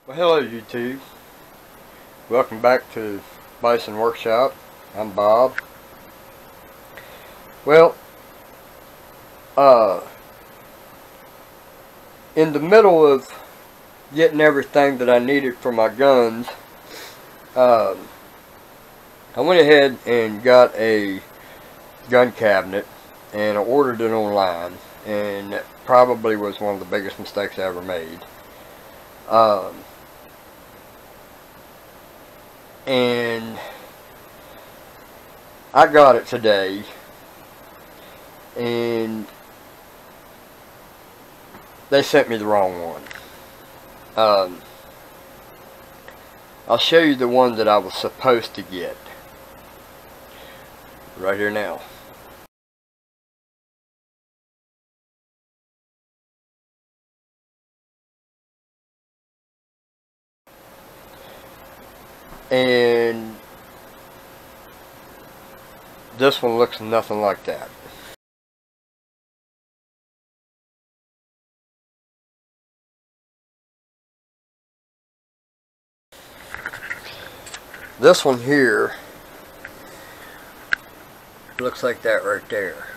Well, hello YouTube. Welcome back to Bison Workshop. I'm Bob. Well, in the middle of getting everything that I needed for my guns, I went ahead and got a gun cabinet and I ordered it online, and that probably was one of the biggest mistakes I ever made. And I got it today, and they sent me the wrong one. I'll show you the one that I was supposed to get right here now. And this one looks nothing like that. This one here looks like that right there.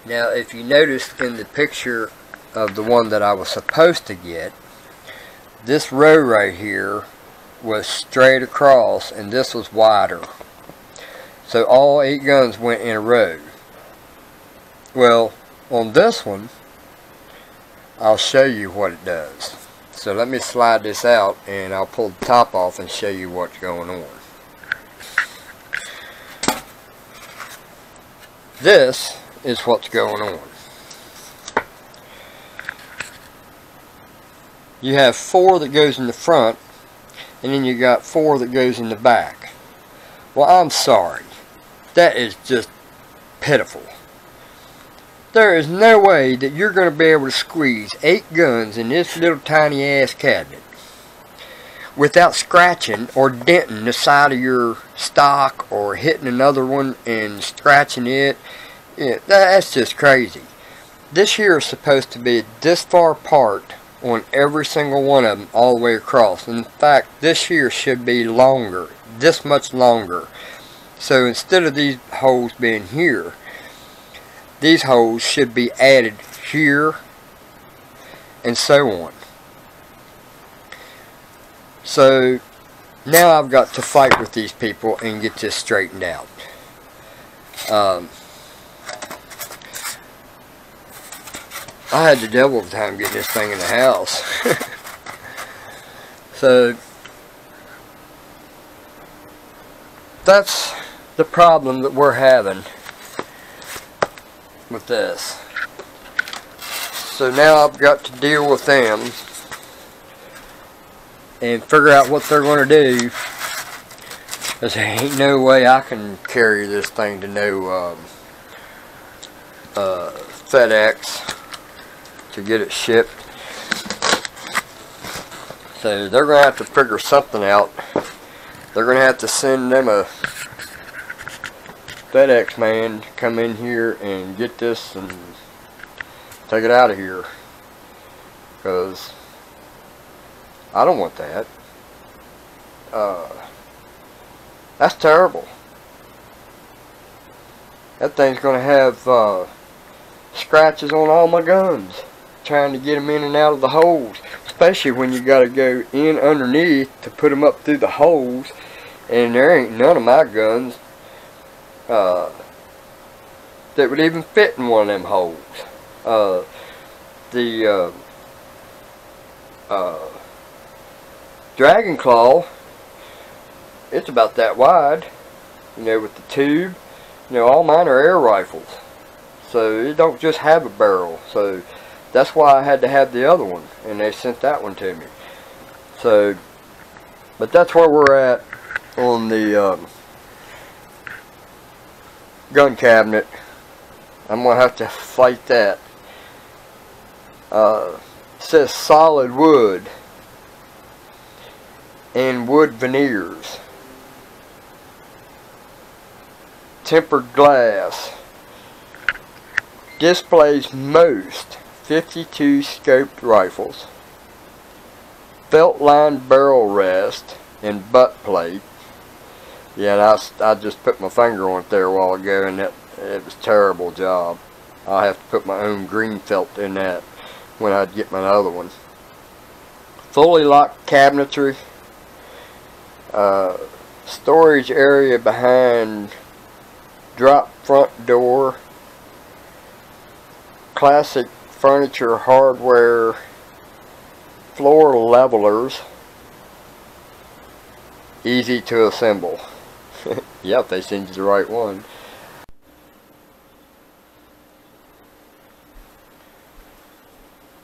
Now, if you noticed in the picture of the one that I was supposed to get, this row right here was straight across and this was wider. So all 8 guns went in a row. Well, on this one, I'll show you what it does. So let me slide this out and I'll pull the top off and show you what's going on. This is what's going on. You have 4 that goes in the front, and then you got 4 that goes in the back. Well, I'm sorry. That is just pitiful. There is no way that you're going to be able to squeeze 8 guns in this little tiny ass cabinet without scratching or denting the side of your stock or hitting another one and scratching it. Yeah, that's just crazy. This here is supposed to be this far apart on every single one of them all the way across. In fact, this here should be longer, this much longer. So instead of these holes being here, these holes should be added here and so on. So now I've got to fight with these people and get this straightened out. I had the devil of a time getting this thing in the house. So that's the problem that we're having with this. So now I've got to deal with them and figure out what they're going to do, because there ain't no way I can carry this thing to no FedEx to get it shipped. So they're going to have to figure something out. They're going to have to send them a FedEx man to come in here and get this and take it out of here, because I don't want that. That's terrible. That thing's going to have scratches on all my guns trying to get them in and out of the holes, especially when you got to go in underneath to put them up through the holes, and there ain't none of my guns that would even fit in one of them holes. The Dragon Claw, it's about that wide, you know, with the tube. You know, all mine are air rifles, so it don't just have a barrel. So that's why I had to have the other one, and they sent that one to me. So, but that's where we're at on the gun cabinet. I'm gonna have to fight that. It says solid wood and wood veneers, tempered glass, displays most 52 scoped rifles, felt lined barrel rest and butt plate. Yeah, and I just put my finger on it there a while ago, and it was a terrible job. I'll have to put my own green felt in that when I get my other one. Fully locked cabinetry, storage area behind drop front door, classic furniture hardware, floor levelers, easy to assemble. Yep, they sent you the right one.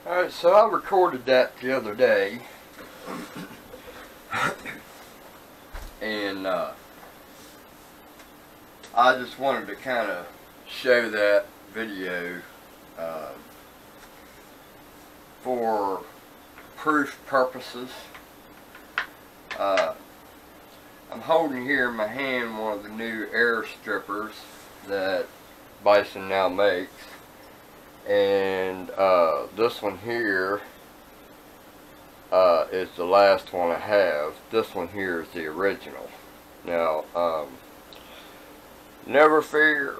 Alright, so I recorded that the other day, and I just wanted to kind of show that video for proof purposes. I'm holding here in my hand one of the new air strippers that Bison now makes, and this one here is the last one I have. This one here is the original. Now, never fear,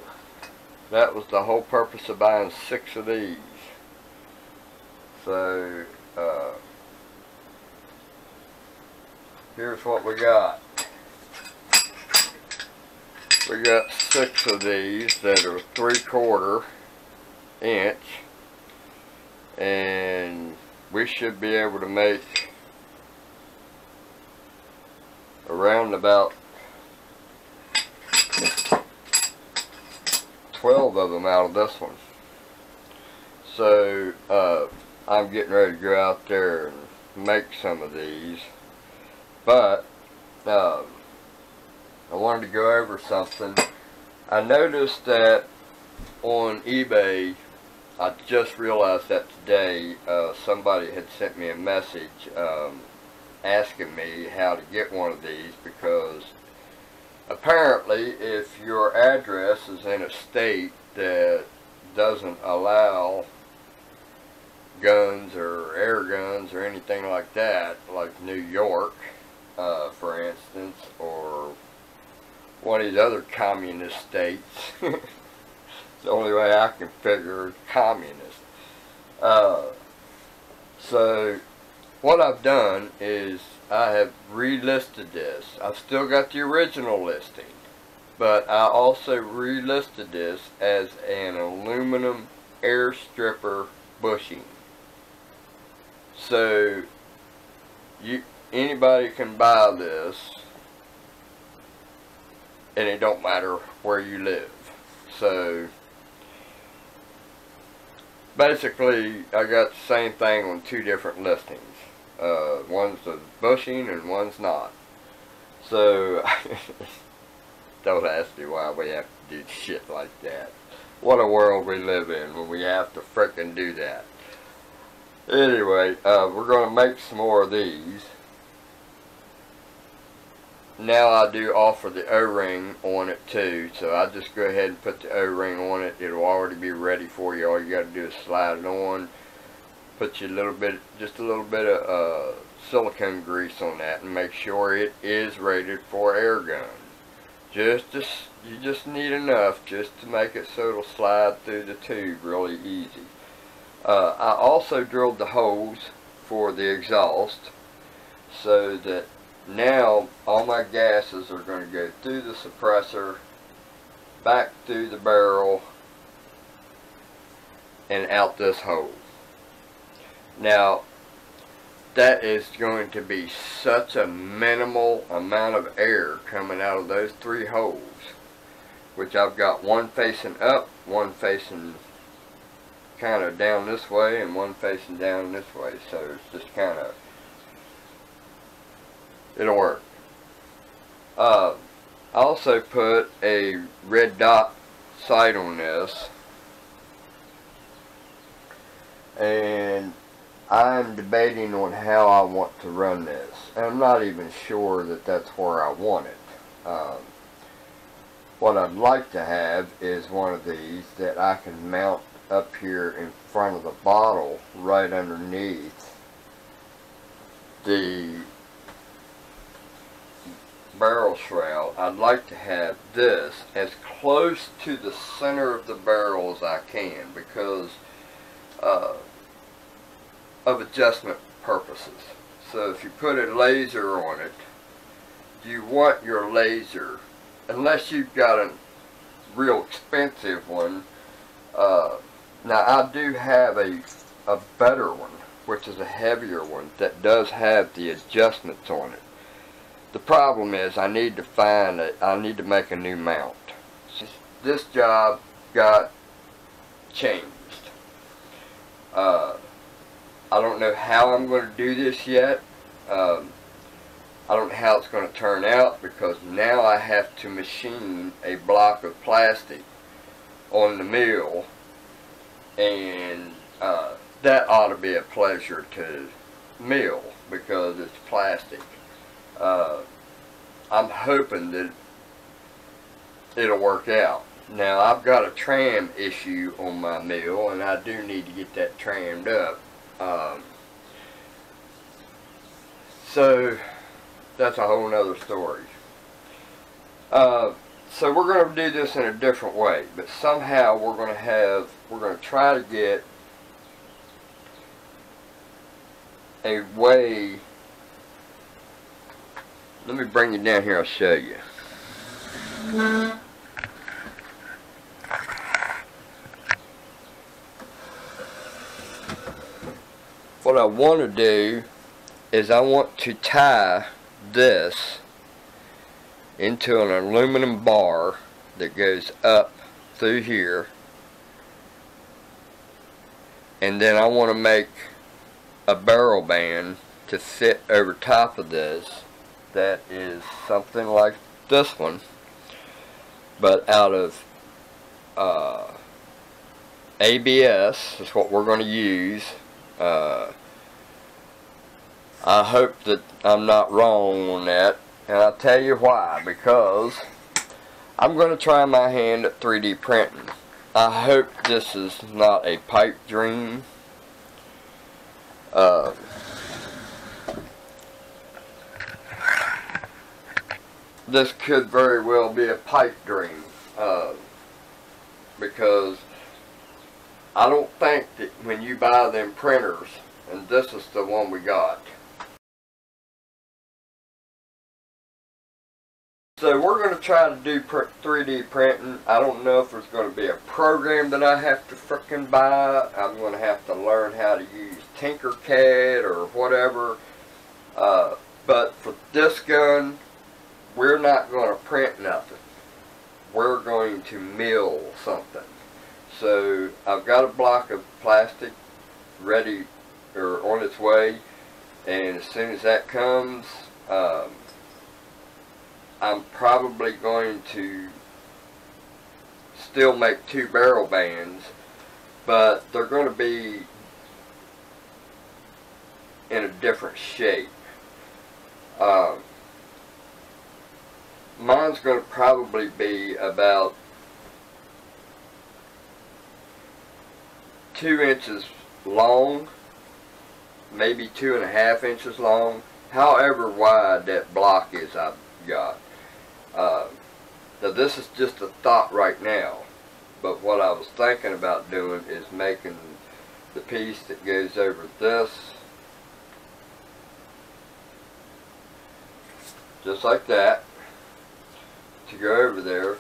that was the whole purpose of buying 6 of these. So here's what we got. We got 6 of these that are 3/4 inch, and we should be able to make around about 12 of them out of this one. So I'm getting ready to go out there and make some of these, but I wanted to go over something. I noticed that on eBay, I just realized that today, somebody had sent me a message asking me how to get one of these, because apparently if your address is in a state that doesn't allow guns or air guns or anything like that, like New York, for instance, or one of these other communist states. It's the only way I can figure is communist. So what I've done is I have relisted this. I've still got the original listing, but I also relisted this as an aluminum air stripper bushing. So anybody can buy this, and it don't matter where you live. So basically I got the same thing on 2 different listings. One's a bushing and one's not. So don't ask me why we have to do shit like that. What a world we live in when we have to frickin' do that. Anyway, we're going to make some more of these. Now I do offer the O-ring on it too, so I just go ahead and put the O-ring on it. It'll already be ready for you. All you got to do is slide it on, put you just a little bit of silicone grease on that, and make sure it is rated for air gun. You just need enough just to make it so it'll slide through the tube really easy. I also drilled the holes for the exhaust, so that now all my gases are going to go through the suppressor, back through the barrel, and out this hole. Now that is going to be such a minimal amount of air coming out of those 3 holes, which I've got one facing up, one facing kind of down this way, and one facing down this way. So it's just kind of, it'll work. I also put a red dot sight on this, and I'm debating on how I want to run this. And I'm not even sure that that's where I want it. What I'd like to have is one of these that I can mount up here in front of the bottle, right underneath the barrel shroud, I'd like to have this as close to the center of the barrel as I can, because of adjustment purposes. So if you put a laser on it, you want your laser, unless you've got a real expensive one. Now I do have a better one, which is a heavier one that does have the adjustments on it. The problem is I need to make a new mount. This job got changed. I don't know how I'm going to do this yet. I don't know how it's going to turn out, because now I have to machine a block of plastic on the mill, and that ought to be a pleasure to mill because it's plastic. I'm hoping that it'll work out. Now I've got a tram issue on my mill, and I do need to get that trammed up. So that's a whole nother story. So we're going to do this in a different way, but somehow we're going to try to get a way. Let me bring you down here, I'll show you. What I want to do is I want to tie this into an aluminum bar that goes up through here, and then I want to make a barrel band to sit over top of this that is something like this one, but out of ABS is what we're going to use. I hope that I'm not wrong on that, and I'll tell you why. Because I'm going to try my hand at 3D printing. I hope this is not a pipe dream. This could very well be a pipe dream, because I don't think that when you buy them printers, and this is the one we got. So we're going to try to do 3D printing. I don't know if there's going to be a program that I have to frickin' buy. I'm going to have to learn how to use Tinkercad or whatever. But for this gun, we're not going to print nothing. We're going to mill something. So I've got a block of plastic ready, or on its way, and as soon as that comes, I'm probably going to still make 2 barrel bands, but they're going to be in a different shape. Mine's going to probably be about 2 inches long, maybe 2.5 inches long, however wide that block is I've got. Now this is just a thought right now, but what I was thinking about doing is making the piece that goes over this, just like that, to go over there,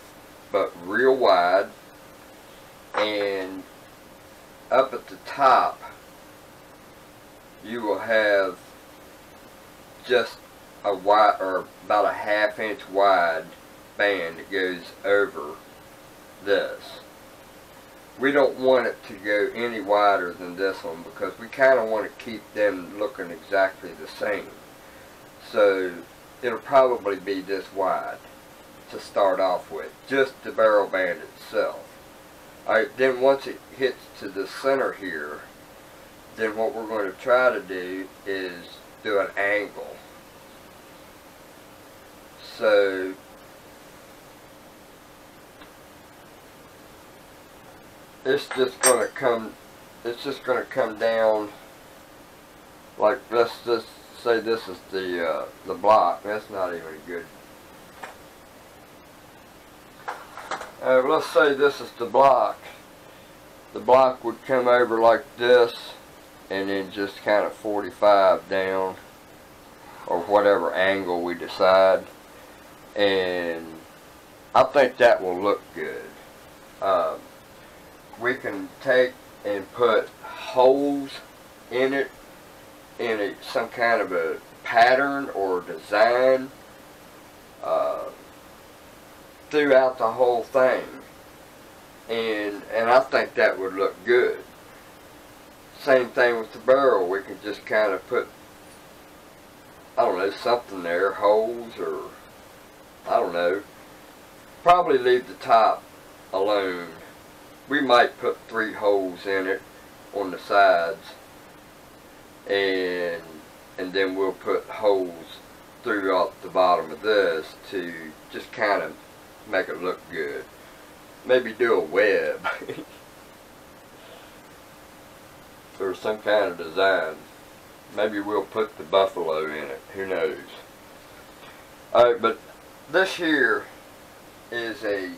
but real wide, and up at the top you will have just a wide, or about a 1/2 inch wide band that goes over this. We don't want it to go any wider than this one, because we kind of want to keep them looking exactly the same. So it'll probably be this wide to start off with, just the barrel band itself. Alright, then once it hits to the center here, then what we're going to try to do is do an angle. So it's just gonna come down like, let's just say this is the block. That's not even good. Let's say this is the block. The block would come over like this and then just kind of 45 down, or whatever angle we decide, and I think that will look good. We can take and put holes in it in some kind of a pattern or design throughout the whole thing, and I think that would look good. Same thing with the barrel. We can just kind of put, I don't know, something there, holes, or I don't know. Probably leave the top alone. We might put 3 holes in it on the sides, and then we'll put holes throughout the bottom of this to just kind of make it look good. Maybe do a web or some kind of design. Maybe we'll put the buffalo in it, who knows. Alright, but this here is a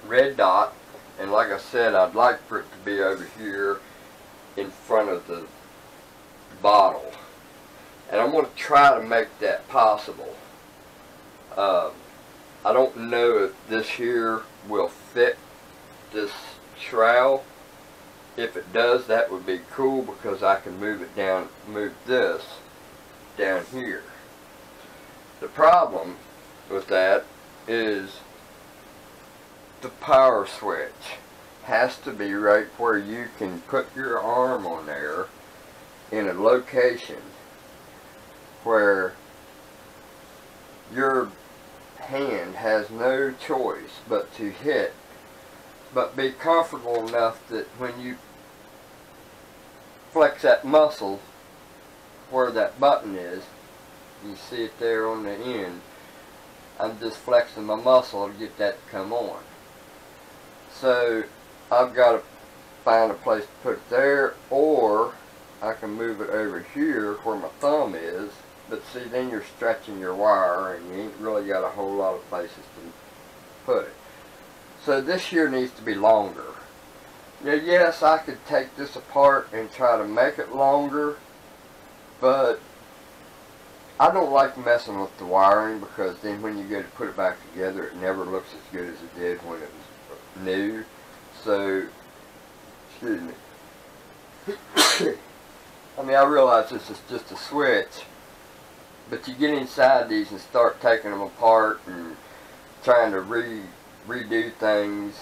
red dot, and like I said, I'd like for it to be over here in front of the bottle, and I'm going to try to make that possible. I don't know if this here will fit this trowel. If it does, that would be cool, because I can move it down, move this down here. The problem with that is the power switch has to be right where you can put your arm on there in a location where your hand has no choice but to hit, but be comfortable enough that when you flex that muscle where that button is, you see it there on the end, I'm just flexing my muscle to get that to come on. So I've got to find a place to put it there, or I can move it over here where my thumb is. But see, then you're stretching your wire and you ain't really got a whole lot of places to put it. So this here needs to be longer. Now, yes, I could take this apart and try to make it longer, but I don't like messing with the wiring, because then when you go to put it back together, it never looks as good as it did when it was new. So, excuse me. I mean, I realize this is just a switch, but you get inside these and start taking them apart and trying to redo things.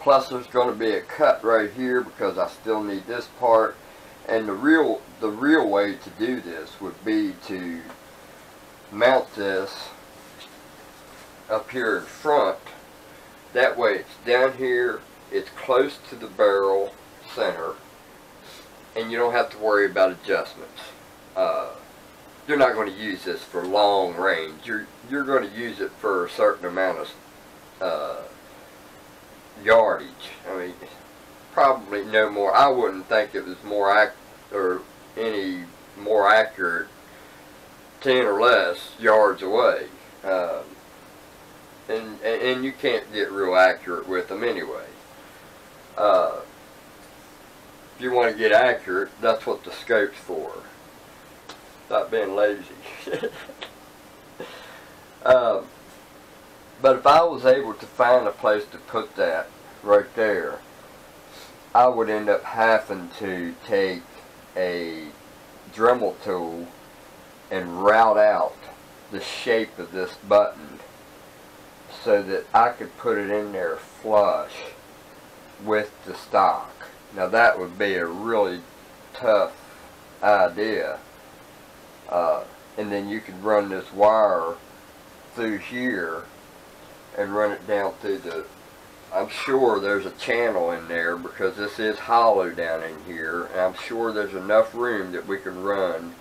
Plus, there's going to be a cut right here because I still need this part. And the real way to do this would be to mount this up here in front. That way, it's down here. It's close to the barrel center, and you don't have to worry about adjustments. You're not going to use this for long range. You're going to use it for a certain amount of yardage. I mean, probably no more. I wouldn't think it was more any more accurate 10 or less yards away. And you can't get real accurate with them anyway. If you want to get accurate, that's what the scope's for. Not being lazy. But if I was able to find a place to put that right there, I would end up having to take a Dremel tool and route out the shape of this button so that I could put it in there flush with the stock. Now that would be a really tough idea. And then you could run this wire through here and run it down through the, I'm sure there's a channel in there because this is hollow down in here, and I'm sure there's enough room that we can run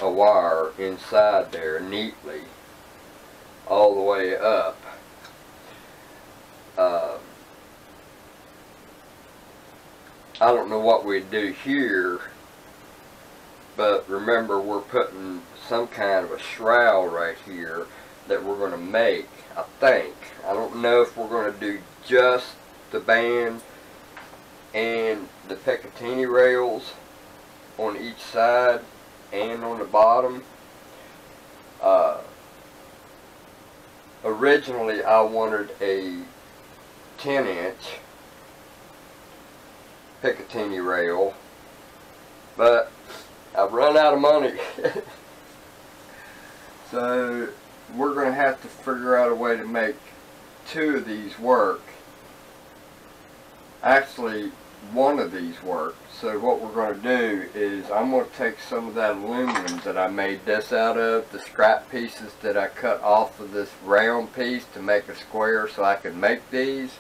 a wire inside there neatly all the way up. I don't know what we'd do here, but remember we're putting some kind of a shroud right here that we're going to make, I think. I don't know if we're going to do just the band and the Picatinny rails on each side and on the bottom. Originally I wanted a 10-inch Picatinny rail, but I've run out of money. So we're going to have to figure out a way to make two of these work. Actually, one of these work. So what we're going to do is I'm going to take some of that aluminum that I made this out of, the scrap pieces that I cut off of this round piece to make a square so I can make these.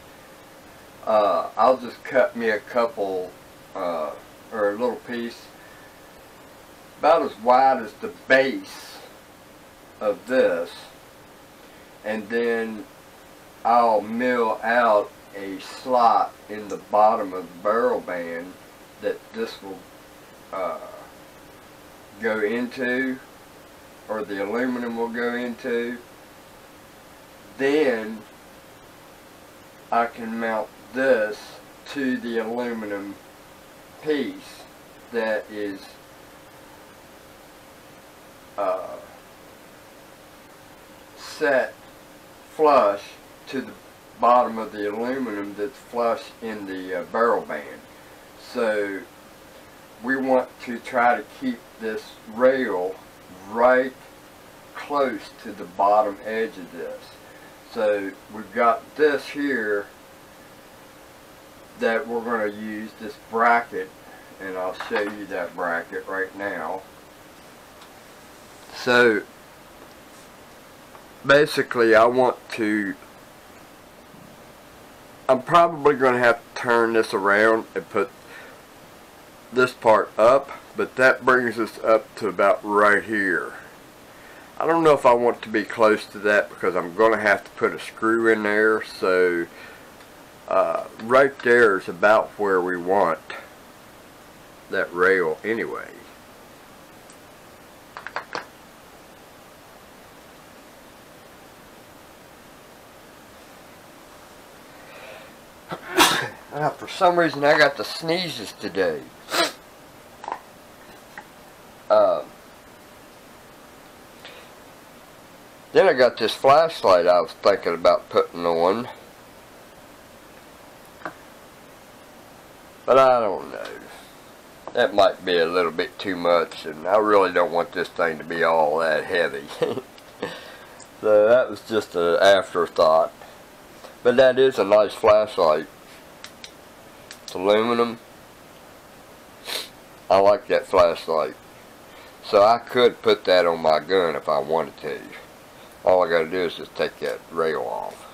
I'll just cut me a couple, or a little piece about as wide as the base of this, and then I'll mill out a slot in the bottom of the barrel band that this will go into, or the aluminum will go into. Then I can mount this to the aluminum piece that is set flush to the bottom of the aluminum that's flush in the barrel band. So we want to try to keep this rail right close to the bottom edge of this. So we've got this here that we're going to use, this bracket, and I'll show you that bracket right now. So basically I'm probably going to have to turn this around and put this part up, but that brings us up to about right here. I don't know if I want to be close to that because I'm going to have to put a screw in there. So right there is about where we want that rail anyway. For some reason I got the sneezes today. Then I got this flashlight I was thinking about putting on, but I don't know. That might be a little bit too much, and I really don't want this thing to be all that heavy. So that was just an afterthought. But that is a nice flashlight. It's aluminum. I like that flashlight. So I could put that on my gun if I wanted to. All I gotta do is just take that rail off.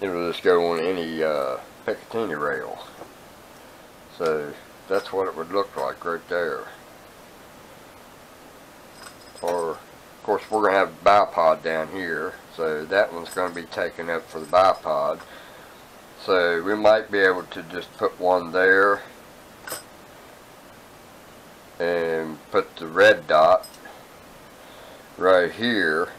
It'll just go on any Picatinny rail. So that's what it would look like right there. Or, of course, we're going to have a bipod down here, so that one's going to be taken up for the bipod. So we might be able to just put one there and put the red dot right here.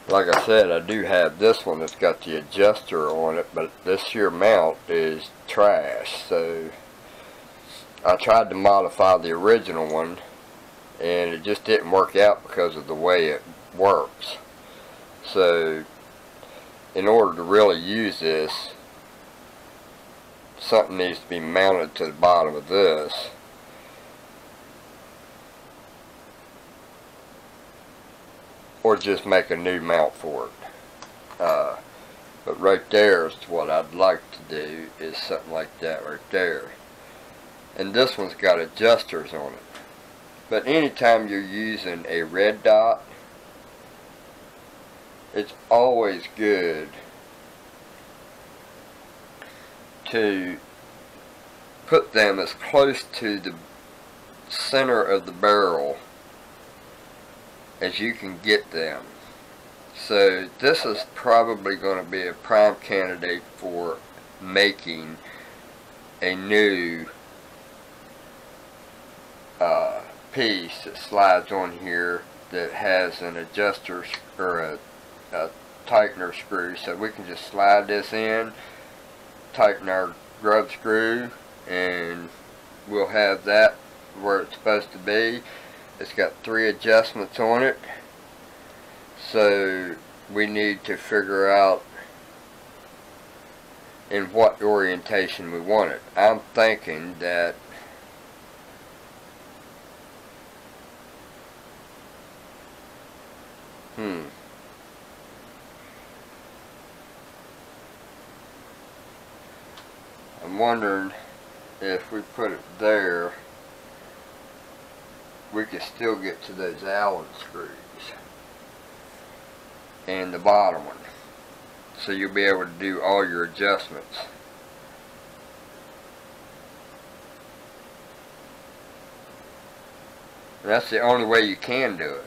Like I said, I do have this one that's got the adjuster on it, but this here mount is trash. So I tried to modify the original one, and it just didn't work out because of the way it works. So in order to really use this, something needs to be mounted to the bottom of this. Or just make a new mount for it. But right there is what I'd like to do, is something like that right there. And this one's got adjusters on it. But anytime you're using a red dot, it's always good to put them as close to the center of the barrel as you can get them. So this is probably going to be a prime candidate for making a new piece that slides on here that has an adjuster or a tightener screw, so we can just slide this in, tighten our grub screw, and we'll have that where it's supposed to be. It's got 3 adjustments on it, so we need to figure out in what orientation we want it. I'm thinking that I'm wondering if we put it there, we could still get to those Allen screws and the bottom one, so you'll be able to do all your adjustments. That's the only way you can do it.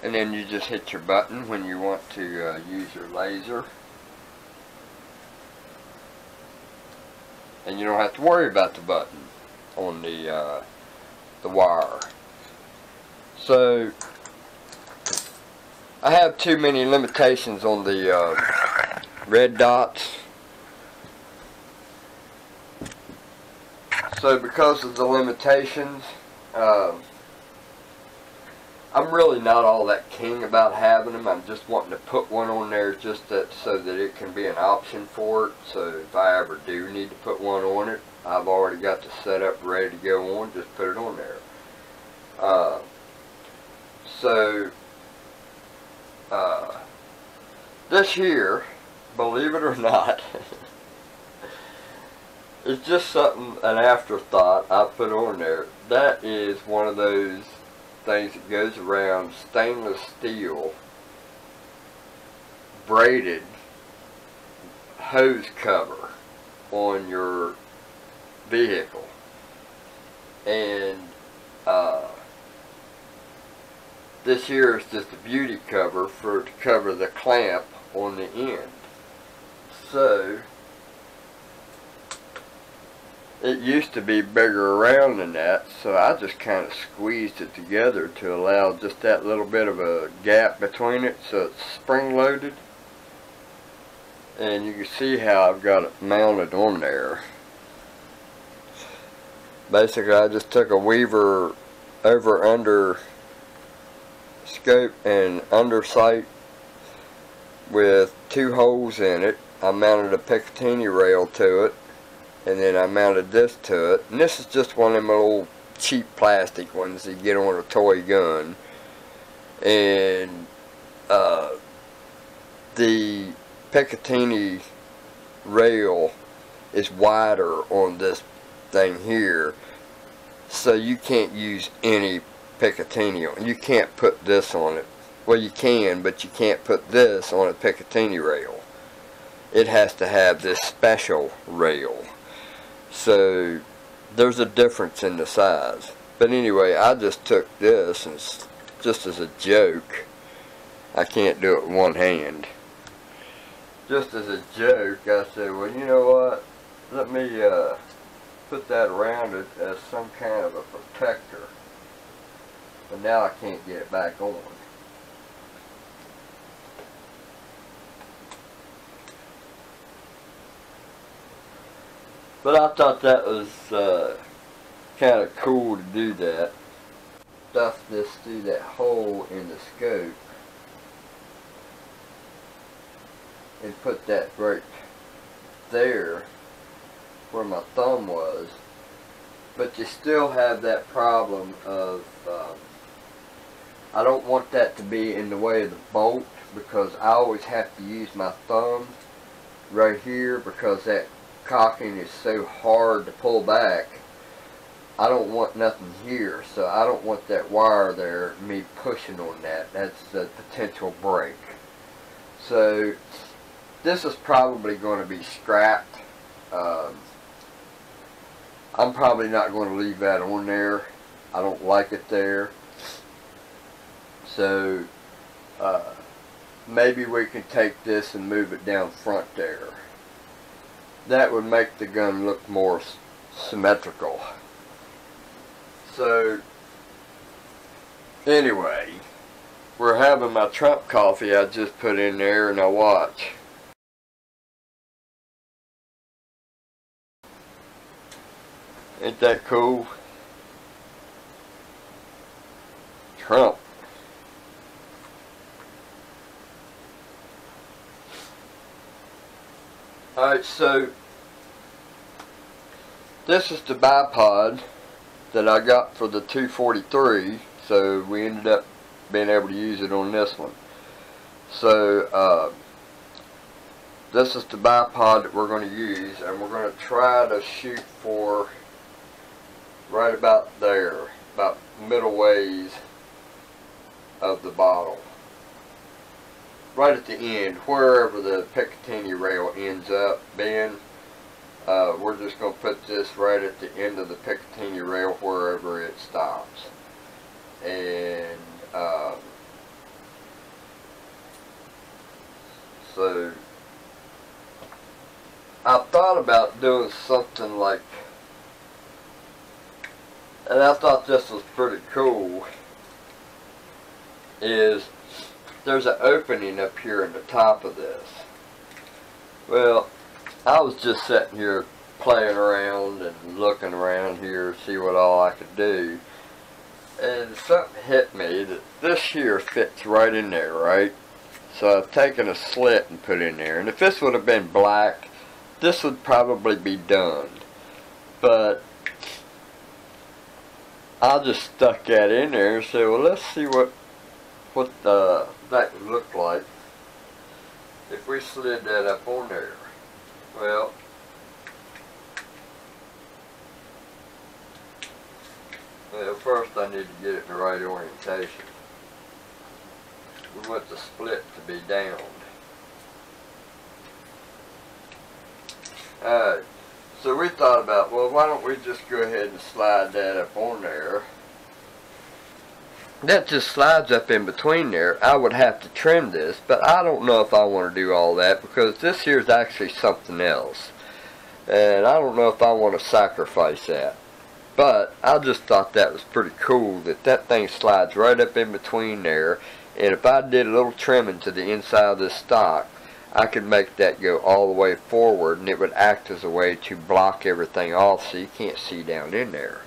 And then you just hit your button when you want to use your laser. And you don't have to worry about the button on the wire. So I have too many limitations on the red dots. So because of the limitations, I'm really not all that keen about having them. I'm just wanting to put one on there just so that it can be an option for it. So if I ever do need to put one on it, I've already got the setup ready to go on. Just put it on there. This here, believe it or not, it's just something, an afterthought I put on there. That is one of those things that goes around stainless steel braided hose cover on your vehicle, and this here is just a beauty cover to cover the clamp on the end. So it used to be bigger around than that, so I just kind of squeezed it together to allow just that little bit of a gap between it, so it's spring loaded. And you can see how I've got it mounted on there. Basically, I just took a weaver over under scope and undersight with 2 holes in it. I mounted a Picatinny rail to it, and then I mounted this to it. And this is just one of them little cheap plastic ones that you get on a toy gun. And the Picatinny rail is wider on this thing here, so you can't use any Picatinny on. You can't put this on it. Well, you can, but you can't put this on a Picatinny rail. It has to have this special rail. So there's a difference in the size. But anyway, I just took this, and just as a joke, I can't do it with one hand. Just as a joke, I said, well, you know what, let me put that around it as some kind of a protector. But now I can't get it back on. But I thought that was kind of cool to do that. Stuff this through that hole in the scope and put that right there where my thumb was. But you still have that problem of I don't want that to be in the way of the bolt, because I always have to use my thumb right here because that cocking is so hard to pull back. I don't want nothing here, so I don't want that wire there, me pushing on that. That's the potential break. So this is probably going to be scrapped. I'm probably not going to leave that on there. I don't like it there. So maybe we can take this and move it down front there. That would make the gun look more symmetrical. So anyway, we're having my Trump coffee I just put in there, and I watch. Ain't that cool? Trump. Alright, so this is the bipod that I got for the 243, so we ended up being able to use it on this one. So this is the bipod that we're going to use, and we're going to try to shoot for right about there, about middle ways of the bottle, right at the end, wherever the Picatinny rail ends up being. We're just going to put this right at the end of the Picatinny rail, wherever it stops. And so I thought about doing something like, and I thought this was pretty cool, is there's an opening up here in the top of this. Well, I was just sitting here playing around and looking around here to see what all I could do, and something hit me that this here fits right in there, right? So I've taken a slit and put in there, and if this would have been black, this would probably be done, but I just stuck that in there and said, well, let's see what that would look like if we slid that up on there. Well, first I need to get it in the right orientation. We want the split to be down. Alright, so we thought about, well, why don't we just go ahead and slide that up on there. That just slides up in between there. I would have to trim this, but I don't know if I want to do all that, because this here is actually something else, and I don't know if I want to sacrifice that. But I just thought that was pretty cool, that that thing slides right up in between there, and if I did a little trimming to the inside of this stock, I could make that go all the way forward, and it would act as a way to block everything off so you can't see down in there.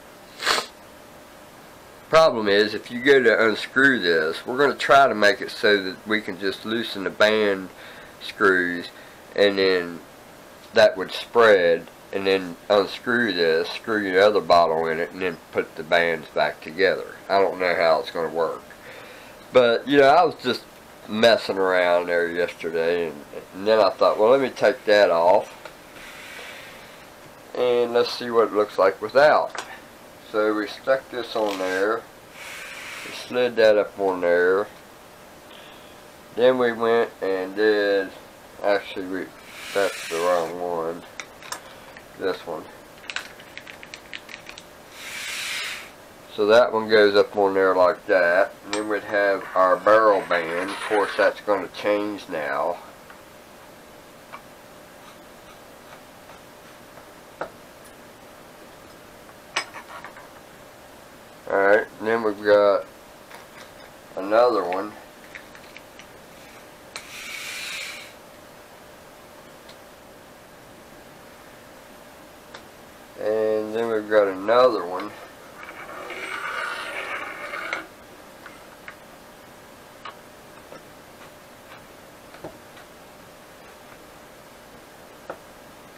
Problem is, if you go to unscrew this, we're going to try to make it so that we can just loosen the band screws, and then that would spread, and then unscrew this, screw the other bottle in it, and then put the bands back together. I don't know how it's going to work, but you know, I was just messing around there yesterday, and then I thought, well, let me take that off and let's see what it looks like without. So we stuck this on there, we slid that up on there, then we went and did, actually that's the wrong one, this one. So that one goes up on there like that, and then we'd have our barrel band. Of course, that's going to change now. Alright, and then we've got another one. And then we've got another one.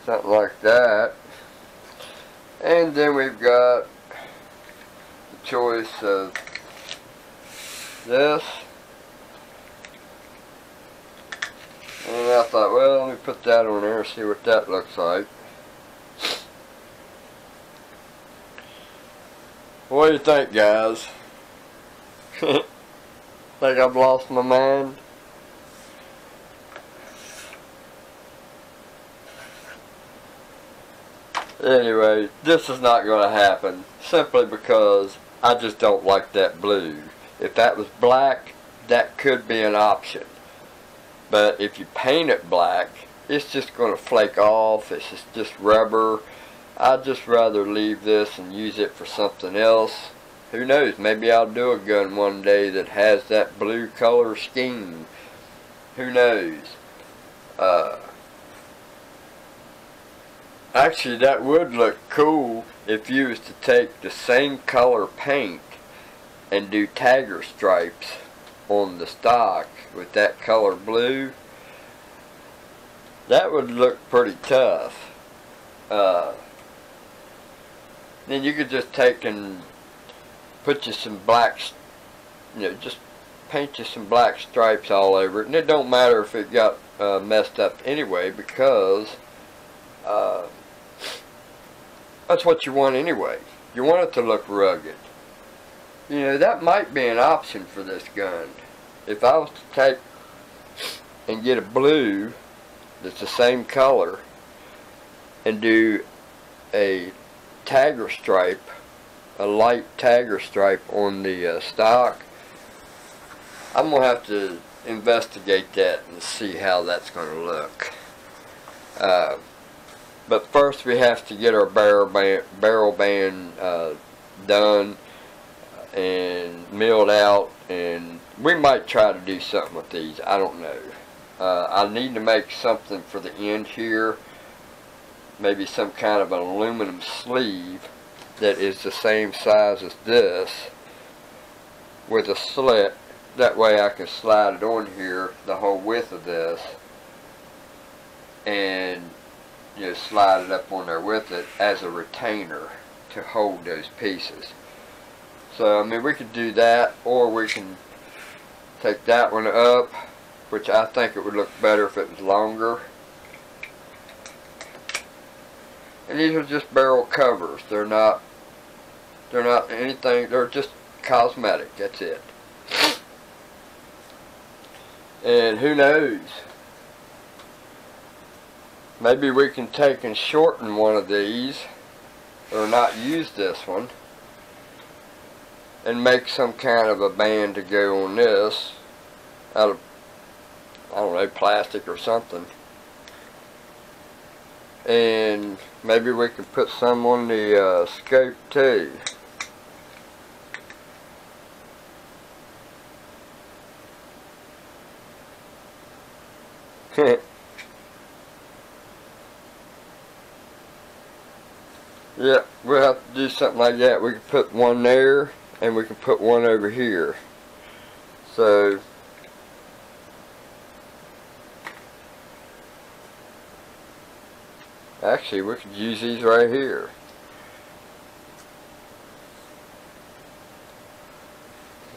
Something like that. And then we've got the choice of this. And I thought, well, let me put that on there and see what that looks like. What do you think, guys? Think I've lost my mind? Anyway, this is not going to happen, simply because I just don't like that blue. If that was black, that could be an option. But if you paint it black, it's just going to flake off. It's just rubber. I'd just rather leave this and use it for something else. Who knows, maybe I'll do a gun one day that has that blue color scheme. Who knows? Actually, that would look cool if you was to take the same color paint and do tagger stripes on the stock with that color blue. That would look pretty tough. Then you could just take and put you some black, just paint you some black stripes all over it. And it don't matter if it got messed up anyway, because that's what you want anyway. You want it to look rugged. That might be an option for this gun. If I was to take and get a blue that's the same color and do a tagger stripe, a light tagger stripe on the stock, I'm going to have to investigate that and see how that's going to look. But first we have to get our barrel band done and milled out, and we might try to do something with these. I don't know. I need to make something for the end here, maybe some kind of an aluminum sleeve that is the same size as this with a slit. That way I can slide it on here the whole width of this and slide it up on there with it as a retainer to hold those pieces. So I mean, we could do that, or we can take that one up, which I think it would look better if it was longer. And these are just barrel covers. They're not anything. They're just cosmetic. That's it. And who knows? Maybe we can take and shorten one of these, or not use this one, and make some kind of a band to go on this out of, I don't know, plastic or something. And maybe we can put some on the scope too. Yeah, we'll have to do something like that. We can put one there, and we can put one over here. So actually, we could use these right here.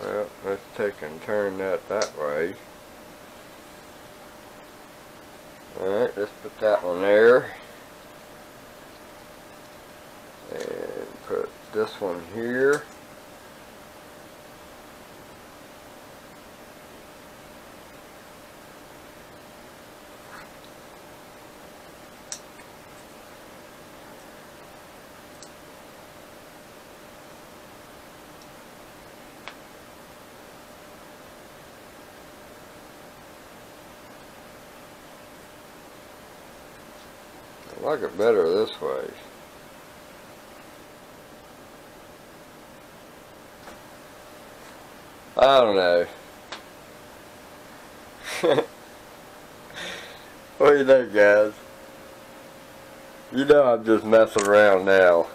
Well, let's take and turn that way. Alright, let's put that one there. And put this one here. I like it better this way. I don't know. What do you think, guys? I'm just messing around now.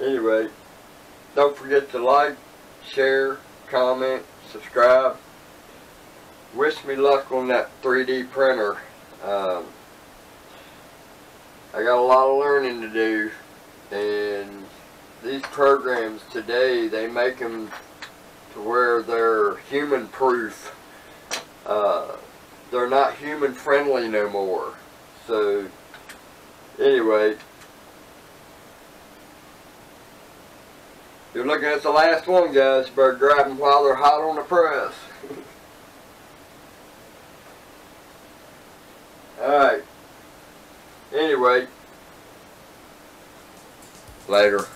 Anyway, don't forget to like, share, comment, subscribe. Wish me luck on that 3D printer. I got a lot of learning to do, and these programs today, they make them to where they're human proof. They're not human friendly no more. So anyway, you're looking at the last one, guys. You better grab them while they're hot on the press. Alright. Anyway. Later.